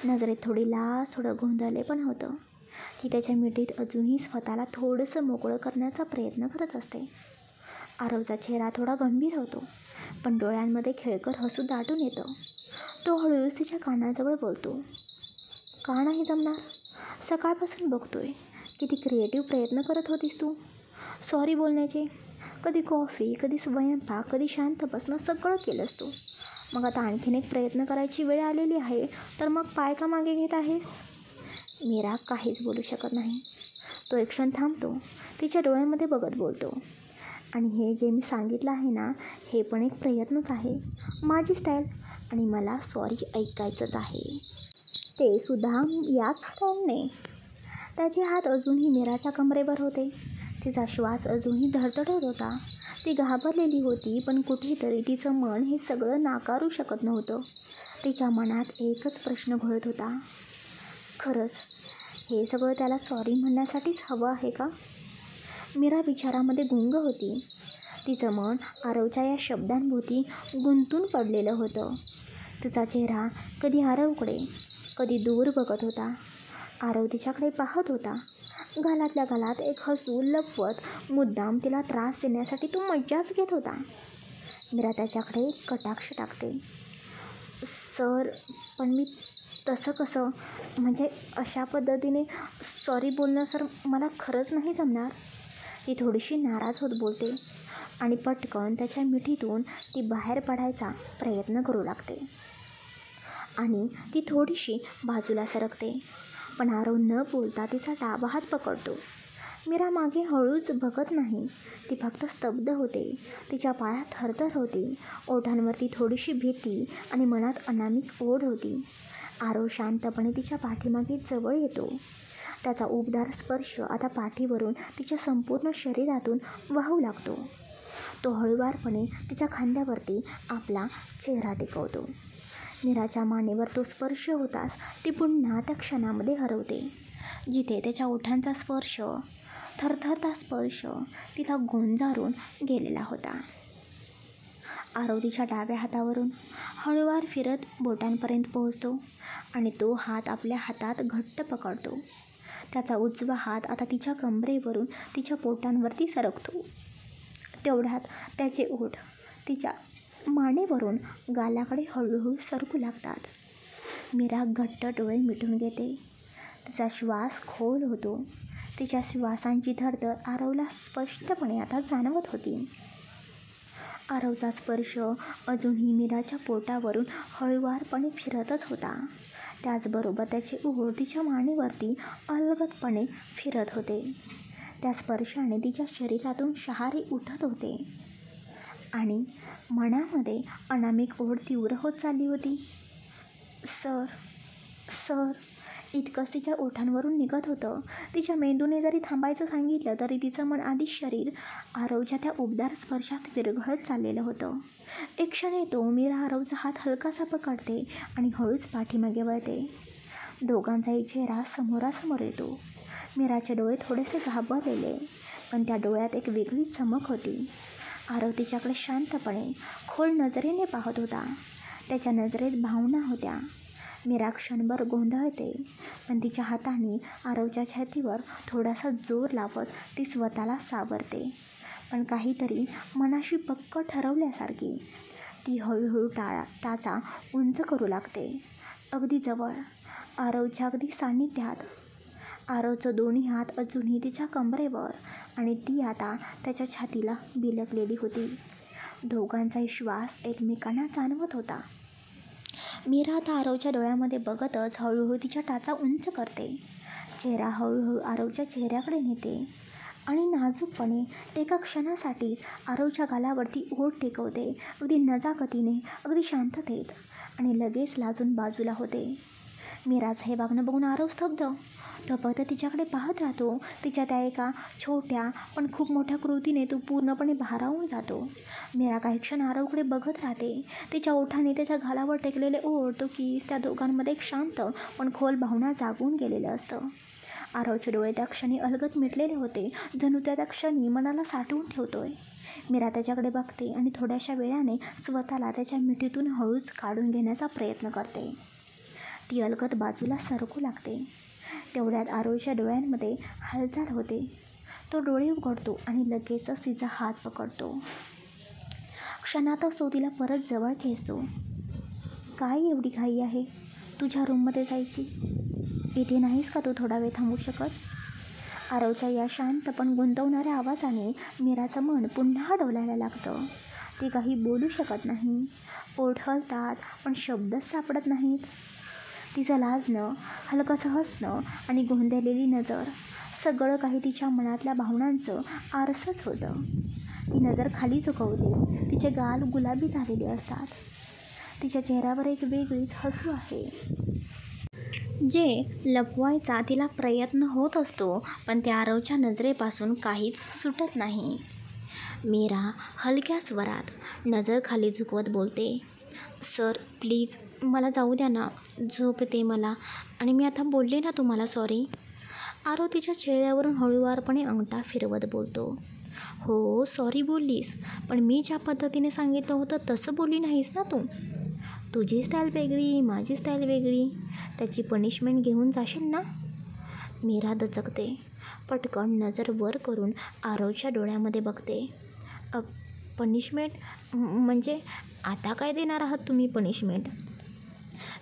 नजरेत थोडी लाज, थोडं गोंधळले पण होतं. ती त्याच्या मिठीत अजूनही स्वतःला थोडंसं मोकळं करण्याचा प्रयत्न करत असते. आरवचा चेहरा थोडा गंभीर होतो, पण डोळ्यांमध्ये खेळकर हसू दाटून येतं. तो हळूच तिच्या कानाजवळ बोलतो. का नाही जमणार? सकाळपासून बघतोय किती क्रिएटिव्ह प्रयत्न करत होतीस तू सॉरी बोलण्याचे. कधी कॉफी, कधी स्वयंपाक, कधी शांत बसणं, सगळं केलंस तू. मग आता आणखीन एक प्रयत्न करायची वेळ आलेली आहे तर मग पाय का मागे घेत आहेस? मीरा काहीच बोलू शकत नाही. तो एक क्षण थांबतो. तिच्या डोळ्यांमध्ये बघत बोलतो. आणि हे जे मी सांगितलं आहे ना, हे पण एक प्रयत्नच आहे, माझी स्टाईल, आणि मला सॉरी ऐकायचंच आहे, ते सुद्धा याच स्टाईलने. त्याचे हात अजूनही मीराच्या कमरेवर होते. तिचा श्वास अजूनही धडधडत होता. ती घाबरलेली होती, पण कुठेतरी तिचं मन हे सगळं नाकारू शकत नव्हतं. तिच्या मनात एकच प्रश्न घोळत होता, खरंच हे सगळं त्याला सॉरी म्हणण्यासाठीच हवं आहे का? मीरा विचारामध्ये गुंग होती. तिचं मन आरवच्या या शब्दांभोवती गुंतून पडलेलं होतं. तिचा चेहरा कधी आरवकडे, कधी दूर बघत होता. आरव तिच्याकडे पाहत होता. गालातल्या गालात एक हसू लपवत मुद्दाम तिला त्रास देण्यासाठी तो मज्जाच घेत होता. मीरा त्याच्याकडे कटाक्ष टाकते. सर, पण मी तसं कसं, म्हणजे अशा पद्धतीने सॉरी बोलणं सर, मला खरंच नाही जमणार. ती थोडीशी नाराज होत बोलते आणि पटकन त्याच्या मिठीतून ती बाहेर पडायचा प्रयत्न करू लागते. आणि ती थोडीशी बाजूला सरकते. पण आरव न बोलता तिचा डावा हात पकडतो. मीरा मागे हळूच बघत नाही. ती फक्त स्तब्ध होते. तिच्या पायात थरथर होती. ओठांवरती थोडीशी भीती आणि मनात अनामिक ओढ होती. आरव शांतपणे तिच्या पाठीमागे जवळ येतो. त्याचा उबदार स्पर्श आता पाठीवरून तिच्या संपूर्ण शरीरातून वाहू लागतो. तो हळूवारपणे तिच्या खांद्यावरती आपला चेहरा टेकवतो. मीराच्या मानेवर तो स्पर्श होताच ती पुन्हा त्या क्षणामध्ये हरवते, जिथे त्याच्या ओठांचा स्पर्श, थरथरता स्पर्श तिला गोंजारून गेलेला होता. आरव तिच्या डाव्या हातावरून हळूवार फिरत बोटांपर्यंत पोहोचतो आणि तो हात आपल्या हातात घट्ट पकडतो. त्याचा उजवा हात आता तिच्या कमरेवरून तिच्या पोटांवरती सरकतो. तेवढ्यात त्याचे ओठ तिच्या मानेवरून गालाकडे हळूहळू सरकू लागतात. मीरा घट्ट डोळे मिटून घेते. तिचा श्वास खोल होतो. तिच्या श्वासांची धडधड आरवला स्पष्टपणे आता जाणवत होती. आरवचा स्पर्श अजूनही मीराच्या पोटावरून हळूवारपणे फिरतच होता. त्याचबरोबर त्याचे ओठ तिच्या मानेवरती अलगदपणे फिरत होते. त्या स्पर्शाने तिच्या शरीरातून शहारे उठत होते आणि मनामध्ये अनामिक ओढ तीव्र होत चालली होती. सर, सर, इतकंच तिच्या ओठांवरून निघत होतं. तिच्या मेंदूने जरी थांबायचं सांगितलं तरी तिचं मन आधी शरीर आरवच्या त्या उबदार स्पर्शात विरघळत चाललेलं होतं. एक क्षण येतो. मीरा आरवचा हात हलकासा पकडते आणि हळूच पाठीमागे वळते. दोघांचाही चेहरा समोरासमोर येतो. मीराचे डोळे थोडेसे घाबरलेले, पण त्या डोळ्यात एक वेगळी चमक होती. आरव तिच्याकडे शांतपणे खोल नजरेने पाहत होता. त्याच्या नजरेत भावना होत्या. मीरा क्षणभर गोंधळते, पण तिच्या हाताने आरवच्या छातीवर थोडासा जोर लावत ती स्वतःला सावरते. पण काहीतरी मनाशी पक्क ठरवल्यासारखी ती हळूहळू टाचा उंच करू लागते. अगदी जवळ, आरवच्या अगदी सान्निध्यात. आरवचं दोन्ही हात अजूनही तिच्या कमरेवर आणि ती आता त्याच्या छातीला बिलगलेली होती. दोघांचाही श्वास एकमेकांना जाणवत होता. मीरा आता आरवच्या डोळ्यामध्ये बघतच हळूहळू तिच्या टाचा उंच करते. चेहरा हळूहळू आरवच्या चेहऱ्याकडे नेते आणि नाजूकपणे एका क्षणासाठीच आरवच्या गालावरती ओठ टेकवते. अगदी नजाकतीने, अगदी शांततेत, आणि लगेच लाजून बाजूला होते. मीराचं हे वागणं बघून आरव स्तब्ध. तो फक्त तिच्याकडे पाहत राहतो. तिच्या त्या एका छोट्या पण खूप मोठ्या कृतीने तो पूर्णपणे भारावून जातो. मीरा काही क्षण आरवकडे बघत राहते. तिच्या ओठाने त्याच्या गालावर टेकलेले ओठ, तो किस, त्या दोघांमध्ये एक शांत पण खोल भावना जागून गेलेलं असतं. आरवचे डोळे त्या क्षणी अलगद मिटलेले होते, जणू त्या क्षणी मनाला साठवून ठेवतोय. मीरा त्याच्याकडे बघते आणि थोड्याशा वेळाने स्वतःला त्याच्या मिठीतून हळूच काढून घेण्याचा प्रयत्न करते. ती अलगद बाजूला सरकू लागते. तेवढ्यात आरवच्या डोळ्यांमध्ये हालचाल होते. तो डोळे उघडतो आणि लगेचच तिचा हात पकडतो. क्षणातच तो तिला परत जवळ खेचतो. काय एवढी घाई आहे तुझ्या रूममध्ये जायची? इथे नाहीस का तू थोडा वेळ थांबू शकत? आरवच्या या शांत पण गुंतवणाऱ्या आवाजाने मीराचं मन पुन्हा डोलायला लागतं. ती काही बोलू शकत नाही. ओठ हलतात पण शब्दच सापडत नाहीत. तिचं लाजणं, हलकंसं हसणं आणि गोंधळलेली नजर, सगळं काही तिच्या मनातल्या भावनांचं आरसच होतं. ती नजर खाली झुकवते. तिचे गाल गुलाबी झालेले असतात. तिच्या चेहऱ्यावर एक वेगळीच हसू आहे, जे लपवायचा तिला प्रयत्न होत असतो, पण त्या आरवच्या नजरेपासून काहीच सुटत नाही. मीरा हलक्या स्वरात नजर खाली झुकवत बोलते, सर प्लीज मला जाऊ द्या ना, झोप येते मला, आणि मी आता बोलले ना तुम्हाला सॉरी. आरव तिच्या चेहऱ्यावरून हळूवारपणे अंगठा फिरवत बोलतो, हो सॉरी बोललीस, पण मी ज्या पद्धतीने सांगितलं होतं तसं बोलली नाहीस ना तू. तुझी स्टाईल वेगळी, माझी स्टाईल वेगळी, त्याची पनिशमेंट घेऊन जाशील ना. मीरा दचकते. पटकन नजर वर करून आरवच्या डोळ्यामध्ये बघते. पनिशमेंट म्हणजे आता काय देणार आहात तुम्ही पनिशमेंट?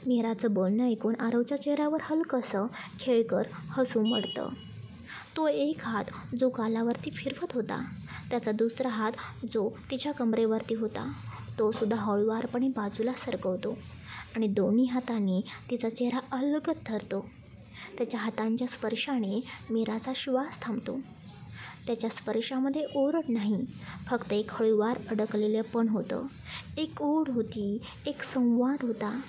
मीराचं बोलणं ऐकून आरवच्या चेहऱ्यावर हलकंसं खेळकर हसू उमटतं. तो एक हात जो गालावरती फिरवत होता, त्याचा दुसरा हात जो तिच्या कमरेवरती होता, तो सुद्धा हळूवारपणे बाजूला सरकवतो आणि दोन्ही हातांनी तिचा चेहरा अलगद धरतो. त्याच्या हातांच्या स्पर्शाने मीराचा श्वास थांबतो. त्याच्या स्पर्शामध्ये ओरड नाही, फक्त एक हळूवार अडकलेलं पण होतं. एक ओढ होती, एक संवाद होता.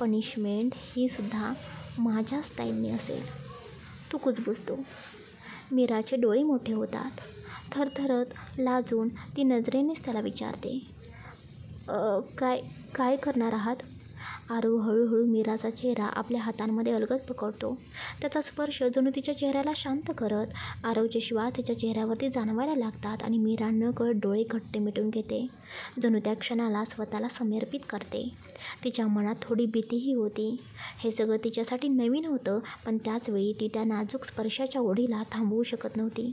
पनिशमेंट ही सुद्धा माझ्या स्टाईलने असेल, तू कुजबुजतो. मीराचे डोळे मोठे होतात. थरथरत लाजून ती नजरेनेच त्याला विचारते, काय करणार आहात? आरव हळूहळू मीराचा चेहरा आपल्या हातांमध्ये अलगद पकडतो. त्याचा स्पर्श जणू तिच्या चेहऱ्याला शांत करत आरवचे श्वास तिच्या चेहऱ्यावरती जाणवायला लागतात आणि मीरा नकळत डोळे घट्ट मिटून घेते, जणू त्या क्षणाला स्वतःला समर्पित करते. तिच्या मनात थोडी भीतीही होती. हे सगळं तिच्यासाठी नवीन होतं, पण त्याचवेळी ती त्या नाजूक स्पर्शाच्या ओढीला थांबवू शकत नव्हती.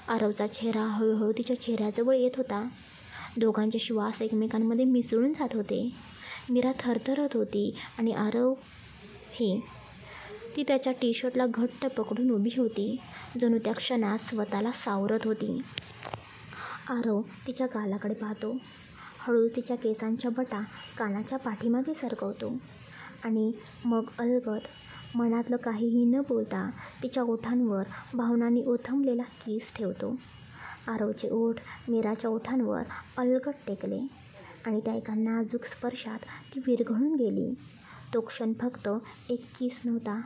आरवचा चेहरा हळूहळू तिच्या चेहऱ्याजवळ येत होता. दोघांचे श्वास एकमेकांमध्ये मिसळून जात होते. मीरा थरथरत होती आणि आरवही. ती त्याच्या टी शर्टला घट्ट पकडून उभी होती, जणू त्या क्षणात स्वतःला सावरत होती. आरव तिच्या गालाकडे पाहतो. हळूच तिच्या केसांच्या बटा कानाच्या पाठीमागे सरकवतो आणि मग अलगद मनातलं काहीही न बोलता तिच्या ओठांवर भावनांनी ओथंबलेला किस ठेवतो. आरवचे ओठ मीराच्या ओठांवर अलगद टेकले आणि त्या एका नाजूक स्पर्शात ती विरघळून गेली. तो क्षण फक्त एक किस नव्हता,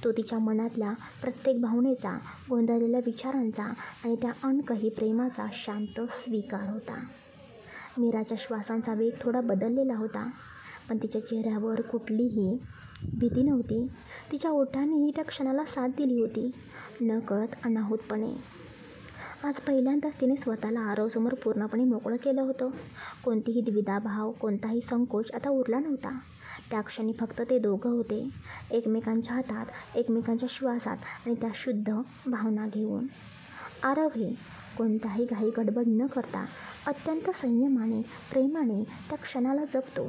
तो तिच्या मनातल्या प्रत्येक भावनेचा, गोंधळलेल्या विचारांचा आणि त्या अनकही प्रेमाचा शांत स्वीकार होता. मीराच्या श्वासांचा वेग थोडा बदललेला होता, पण तिच्या चेहऱ्यावर कुठलीही भीती नव्हती. तिच्या ओठांनीही त्या क्षणाला साथ दिली होती, नकळत अनाहूतपणे. आज पहिल्यांदाच तिने स्वतःला आरवसमोर पूर्णपणे मोकळं केलं होतं. कोणतीही द्विधाभाव, कोणताही संकोच आता उरला नव्हता. त्या क्षणी फक्त ते दोघं होते, एकमेकांच्या हातात, एकमेकांच्या श्वासात आणि त्या शुद्ध भावना घेऊन. आरव हे कोणताही घाई गडबड न करता अत्यंत संयमाने, प्रेमाने त्या क्षणाला जपतो.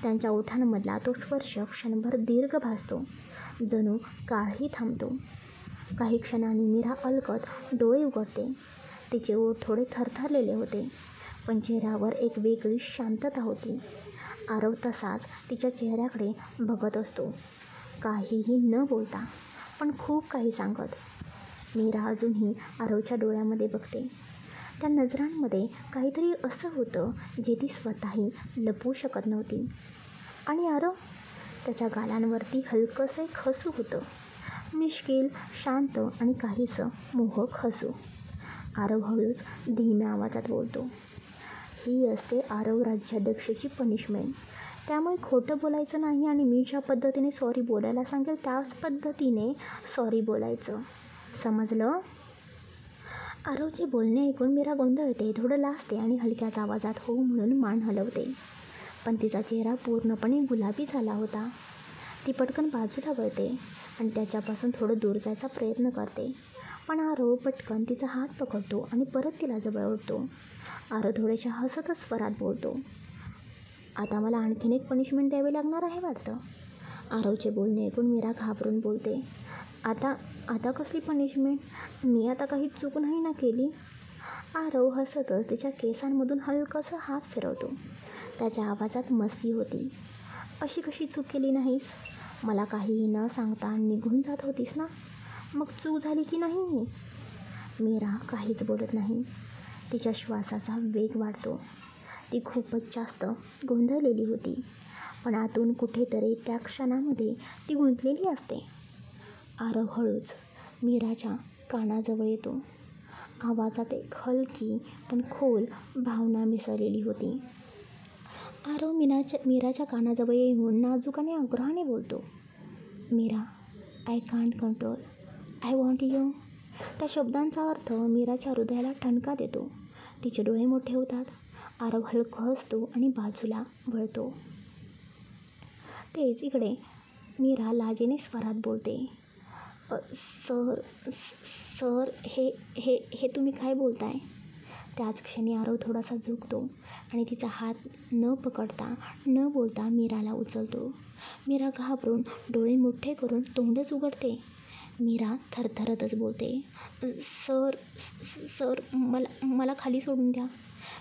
त्यांच्या ओठांमधला तो स्पर्श क्षणभर दीर्घ भासतो, जणू काळही थांबतो. काही क्षणांनी मीरा अलगद डोळे उघडते. तिचे ओठ थोडे थरथरलेले होते, पण चेहऱ्यावर एक वेगळी शांतता होती. आरव तसाच तिच्या चेहऱ्याकडे बघत असतो, काहीही न बोलता, पण खूप काही सांगत. मीरा अजूनही आरवच्या डोळ्यामध्ये बघते. त्या नजरांमध्ये काहीतरी असं होतं जे ती स्वतःही लपवू शकत नव्हती. आणि आरव, त्याच्या गालांवरती हलकंसं एक हसू होतं, मिश्किल, शांत आणि काहीसं मोहक हसू. आरव हळूच धीम्या आवाजात बोलतो, ही असते आरव राज्याध्यक्षाची पनिशमेंट. त्यामुळे खोटं बोलायचं नाही आणि मी ज्या पद्धतीने सॉरी बोलायला सांगेल त्याच पद्धतीने सॉरी बोलायचं, समजलं? आरवचे बोलणे ऐकून मीरा गोंधळते, थोडं लाजते आणि हलक्याच आवाजात हो म्हणून मान हलवते. पण तिचा चेहरा पूर्णपणे गुलाबी झाला होता. ती पटकन बाजूला वळते आणि त्याच्यापासून थोडं दूर जायचा प्रयत्न करते. पण आरव पटकन तिचा हात पकडतो आणि परत तिला जवळ ओढतो. आरव थोड्याशा हसतच स्वरात बोलतो, आता मला आणखीन एक पनिशमेंट द्यावी लागणार आहे वाटतं. आरवचे बोलणे ऐकून मीरा घाबरून बोलते, आता कसली पनिशमेंट? मी आता काही चूक नाही ना केली? आरव हसतच तिच्या केसांमधून हलकंसं हात फिरवतो. त्याच्या आवाजात मस्ती होती. अशी कशी चूक केली नाहीस? मला काहीही न सांगता निघून जात होतीस ना, मग चूक झाली की नाही? मीरा काहीच बोलत नाही. तिच्या श्वासाचा वेग वाढतो. ती खूपच जास्त गोंधळलेली होती, पण आतून कुठेतरी त्या क्षणामध्ये ती गुंतलेली असते. आरव हळूच मीराच्या कानाजवळ येतो. आवाजात एक हलकी पण खोल भावना मिसळलेली होती. आरव मीराच्या कानाजवळ येऊन नाजूक आणि आग्रहाने बोलतो, Meera, I can't control, I want you. त्या शब्दांचा अर्थ मीराच्या हृदयाला ठणका देतो. तिचे डोळे मोठे होतात. आरव हलकं हसतो आणि बाजूला वळतो. तेच इकडे मीरा लाजेने स्वरात बोलते, सर हे तुम्ही काय बोलताय? त्याच क्षणी आरव थोडासा झुकतो आणि तिचा हात न पकडता न बोलता मीराला उचलतो. मीरा घाबरून डोळे मोठे करून तोंडच उघडते. मीरा थरथरतच बोलते, सर मला खाली सोडून द्या.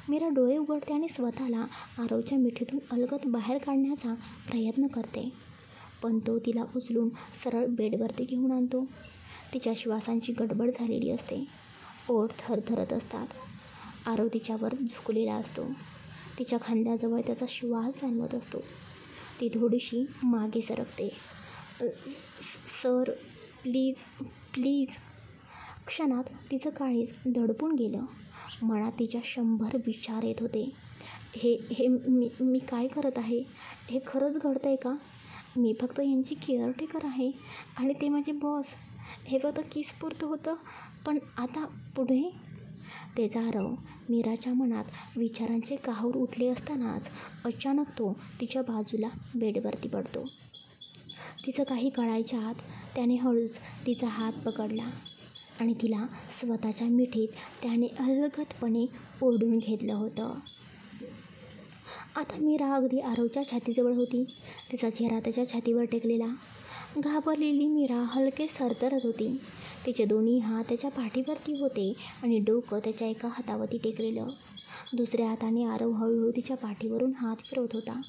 मीरा डोळे उघडते आणि स्वतःला आरवच्या मिठीतून अलगद बाहेर काढण्याचा प्रयत्न करते, पण तो तिला उचलून सरळ बेडवरती घेऊन आणतो. तिच्या श्वासांची गडबड झालेली असते, ओठ थरथरत असतात. आरव तिच्यावर झुकलेला असतो. तिच्या खांद्याजवळ त्याचा श्वास जाणवत असतो. ती थोडीशी मागे सरकते, सर प्लीज. क्षणात तिचं काळीज दडपून गेलं. मनात तिच्या 100 विचार येत होते. हे मी काय करत आहे? हे खरंच घडतंय का? मी फक्त यांची केअरटेकर आहे आणि ते माझे बॉस. हे फक्त किसपुरतं होतं, पण आता पुढे? तेच आरव मीराच्या मनात विचारांचे काहूर उठले असतानाच अचानक तो तिच्या बाजूला बेडवरती पडतो. तिचं काही कळायच्या आत त्याने हळूच तिचा हात पकडला आणि तिला स्वतःच्या मिठीत त्याने अलगदपणे ओढून घेतलं होतं. आता मीरा अगदी आरवच्या छातीजवळ होती. तिचा चेहरा त्याच्या छातीवर टेकलेला. घाबरलेली मीरा हलकेच थरथरत होती. तिचे दोन्ही हात त्याच्या पाठीवरती होते आणि डोकं त्याच्या एका हातावरती टेकलेलं. दुसऱ्या हाताने आरव हळूहळू तिच्या पाठीवरून हात फिरवत होता,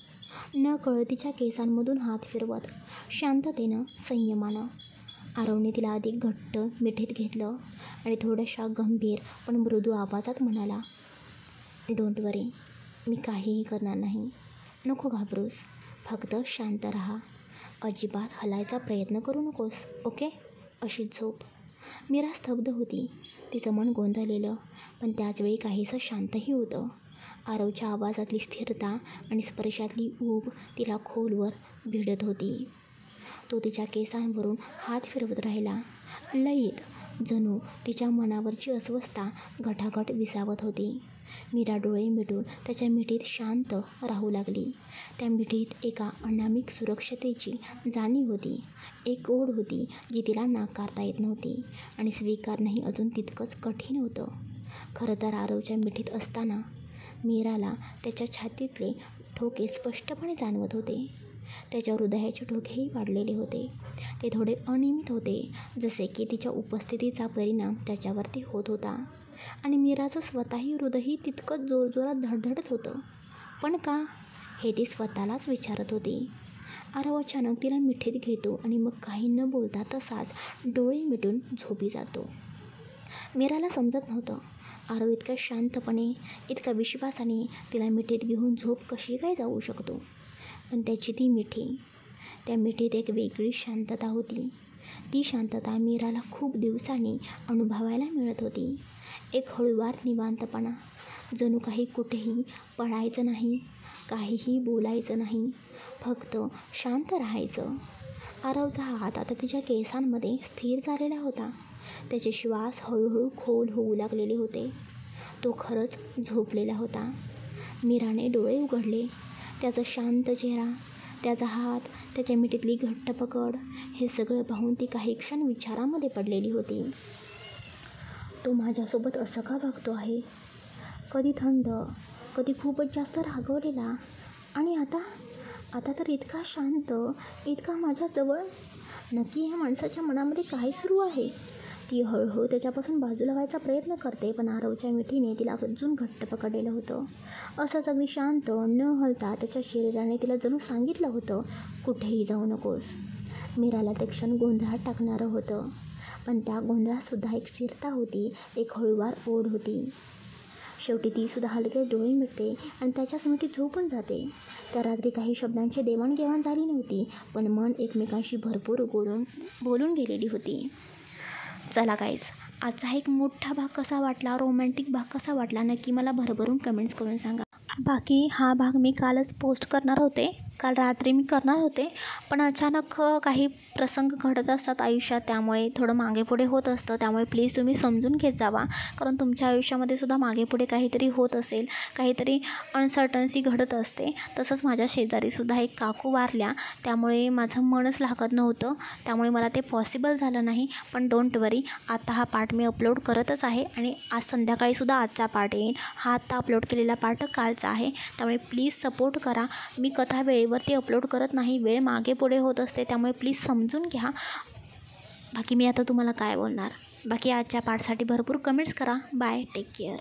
नकळत तिच्या केसांमधून हात फिरवत, शांततेनं, संयमानं. आरवने तिला अधिक घट्ट मिठीत घेतलं आणि थोड्याशा गंभीर पण मृदू आवाजात म्हणाला, डोंट वरी, मी काहीही करणार नाही. नको घाबरूस, फक्त शांत राहा. अजिबात हलायचा प्रयत्न करू नकोस, ओके? अशीच झोप. मीरा स्तब्ध होती. तिचं मन गोंधळलेलं, पण त्याचवेळी काहीसं शांतही होतं. आरवच्या आवाजातली स्थिरता आणि स्पर्शातली ऊब तिला खोलवर भिडत होती. तो तिच्या केसांवरून हात फिरवत राहिला, लयीत जणू तिच्या मनावरची अस्वस्थता घटाघट विसावत होती. मीरा डोळे मिटून त्याच्या मिठीत शांत राहू लागली. त्या मिठीत एका अनामिक सुरक्षतेची जाणीव होती. एक ओढ होती जी तिला नाकारता येत नव्हती आणि स्वीकारणंही अजून तितकंच कठीण होतं. खरं तर आरवच्या मिठीत असताना मीराला त्याच्या छातीतले ठोके स्पष्टपणे जाणवत होते. त्याच्या हृदयाचे ठोकेही वाढलेले होते. ते थोडे अनियमित होते, जसे की तिच्या उपस्थितीचा परिणाम त्याच्यावरती होत होता. आणि मीराचं स्वतःही हृदयही तितकंच जोरजोरात धडधडत होतं. पण का, हे ती स्वतःलाच विचारत होती. आरव अचानक तिला मिठीत घेतो आणि मग काही न बोलता तसाच डोळे मिटून झोपी जातो. मीराला समजत नव्हतं आरव इतका शांतपणे, इतका विश्वासाने तिला मिठीत घेऊन झोप कशी काय जाऊ शकतो. पण त्याची ती मिठी, त्या मिठीत एक वेगळी शांतता होती. ती शांतता मीराला खूप दिवसांनी अनुभवायला मिळत होती. एक हळूवार निवांतपणा, जणू काही कुठेही पळायचं नाही, काहीही बोलायचं नाही, फक्त शांत राहायचं. आरवचा हात आता तिच्या केसांमध्ये स्थिर झालेला होता. त्याचे श्वास हळूहळू खोल होऊ लागलेले होते. तो खरंच झोपलेला होता. मीराने डोळे उघडले. त्याचा शांत चेहरा, त्याचा हात, त्याच्या मिठीतली घट्ट पकड, हे सगळं पाहून ती काही क्षण विचारामध्ये पडलेली होती. तो माझ्यासोबत असं का वागतो आहे? कधी थंड, कधी खूपच जास्त रागवलेला, आणि आता तर इतका शांत, इतका माझ्याजवळ. नक्की ह्या माणसाच्या मनामध्ये काय सुरू आहे? ती हळूहळू त्याच्यापासून बाजूला व्हायचा प्रयत्न करते, पण आरवच्या मिठीने तिला अजून घट्ट पकडलेलं होतं. असंच अगदी शांत न हलता त्याच्या शरीराने तिला जणू सांगितलं होतं, कुठेही जाऊ नकोस. मीराला ते क्षण गोंधळात टाकणारं होतं, पण त्या गोंधळातसुद्धा एक स्थिरता होती, एक हळूवार ओढ होती. शेवटी तीसुद्धा हलके डोळे मिटते आणि त्याच्याच मिठीत झोपून जाते. त्या रात्री काही शब्दांची देवाणघेवाण झाली नव्हती, पण मन एकमेकांशी भरपूर बोलून गेलेली होती. चला गाईज, आजचा एक मोठा भाग कसा वाटला, रोमॅन्टिक भाग कसा वाटला, नक्की मला भरभरून कमेंट्स करून सांगा. बाकी हा भाग मी कालच पोस्ट करणार होते, काल रात्री मी करणार होते, पण अचानक काही प्रसंग घडत असतात आयुष्यात, त्यामुळे थोडं मागे पुढे होत असतं. त्यामुळे प्लीज तुम्ही समजून घेत जावा, कारण तुमच्या आयुष्यामध्ये सुद्धा मागे पुढे काहीतरी होत असेल, काहीतरी अनसर्टन्सी घडत असते. तसंच माझ्या शेजारीसुद्धा एक काकू वारल्या, त्यामुळे माझं मनच लागत नव्हतं, त्यामुळे मला ते पॉसिबल झालं नाही. पण डोंट वरी, आता हा पार्ट मी अपलोड करतच आहे आणि आज संध्याकाळीसुद्धा आजचा पार्ट येईल. हा आत्ता अपलोड केलेला पार्ट कालचा आहे, त्यामुळे प्लीज सपोर्ट करा. मी कथा वेळेवरती अपलोड करत नाही, वेळ मागे पुढे होत असते, त्यामुळे प्लीज समजून घ्या. बाकी मी आता तुम्हाला काय बोलणार. बाकी आजच्या पार्टसाठी भरपूर कमेंट्स करा. Bye, take care.